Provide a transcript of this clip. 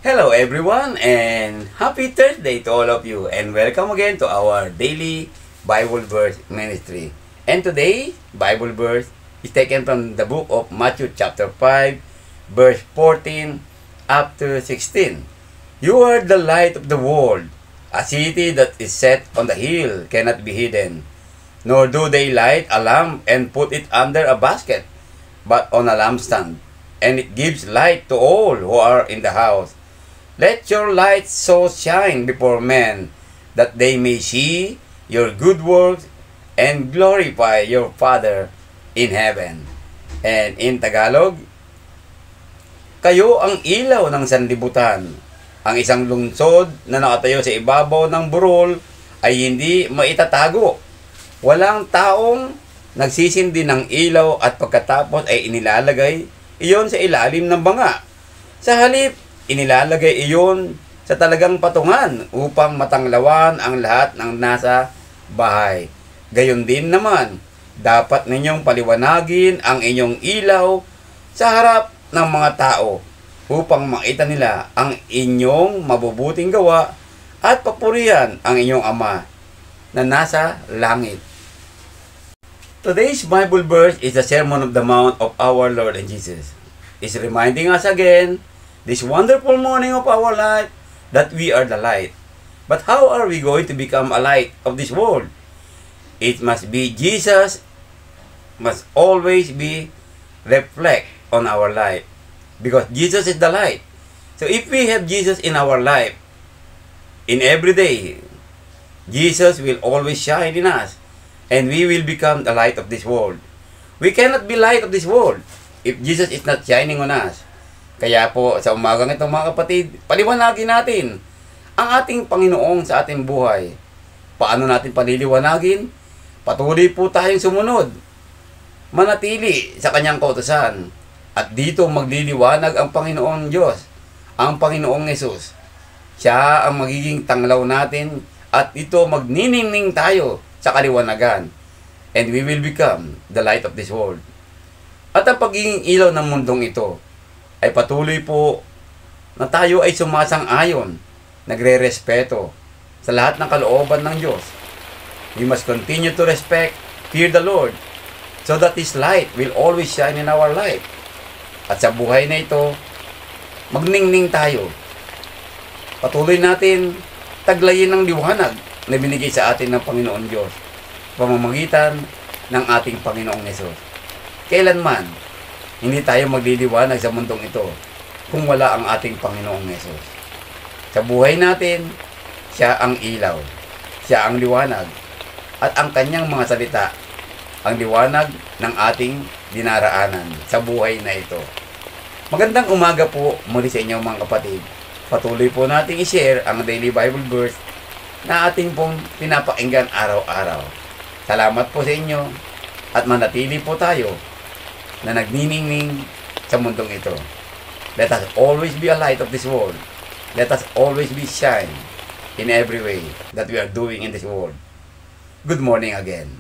Hello everyone and happy Thursday to all of you and welcome again to our daily Bible verse ministry. And today, Bible verse is taken from the book of Matthew chapter 5 verse 14 up to 16. You are the light of the world. A city that is set on the hill cannot be hidden. Nor do they light a lamp and put it under a basket, but on a lampstand, and it gives light to all who are in the house. Let your light so shine before men, that they may see your good works and glorify your Father in heaven. And in Tagalog, kayo ang ilaw ng sanlibutan. Ang isang lungsod na nakatayo sa ibabaw ng burol ay hindi maitatago. Walang taong nagsisindi ng ilaw at pagkatapos ay inilalagay iyon sa ilalim ng banga. Sa halip, inilalagay iyon sa talagang patungan upang matanglawan ang lahat ng nasa bahay. Gayon din naman, dapat ninyong paliwanagin ang inyong ilaw sa harap ng mga tao upang makita nila ang inyong mabubuting gawa at papurihan ang inyong Ama na nasa langit. Today's Bible verse is the Sermon of the Mount of our Lord and Jesus. It's reminding us again this wonderful morning of our life that we are the light. But how are we going to become a light of this world? It must be Jesus must always be reflect on our life, because Jesus is the light. So if we have Jesus in our life, in every day, Jesus will always shine in us, and we will become the light of this world. We cannot be light of this world if Jesus is not shining on us. Kaya po, sa umagang ito mga kapatid, paliwanagin natin ang ating Panginoong sa ating buhay. Paano natin paliliwanagin? Patuloy po tayong sumunod, manatili sa kanyang kautusan. At dito magliliwanag ang Panginoong Diyos, ang Panginoong Yesus. Siya ang magiging tanglaw natin at ito magniningning tayo sa kaliwanagan. And we will become the light of this world. At ang pagiging ilaw ng mundong ito ay patuloy po na tayo ay sumasang-ayon, nagre-respeto sa lahat ng kalooban ng Diyos. We must continue to respect, fear the Lord, so that His light will always shine in our life. At sa buhay na ito, magningning tayo. Patuloy natin taglayin ng liwanag na binigay sa atin ng Panginoon Diyos, pamamagitan ng ating Panginoong Yesus. Kailanman, hindi tayo magliliwanag sa mundong ito kung wala ang ating Panginoong Yesus. Sa buhay natin, Siya ang ilaw, Siya ang liwanag, at ang kanyang mga salita, ang liwanag ng ating dinaraanan sa buhay na ito. Magandang umaga po muli sa inyo mga kapatid. Patuloy po nating i-share ang daily Bible verse na ating pong pinapakinggan araw-araw. Salamat po sa inyo at manatili po tayo na nagniningning sa mundong ito. Let us always be a light of this world. Let us always be shine in every way that we are doing in this world. Good morning again.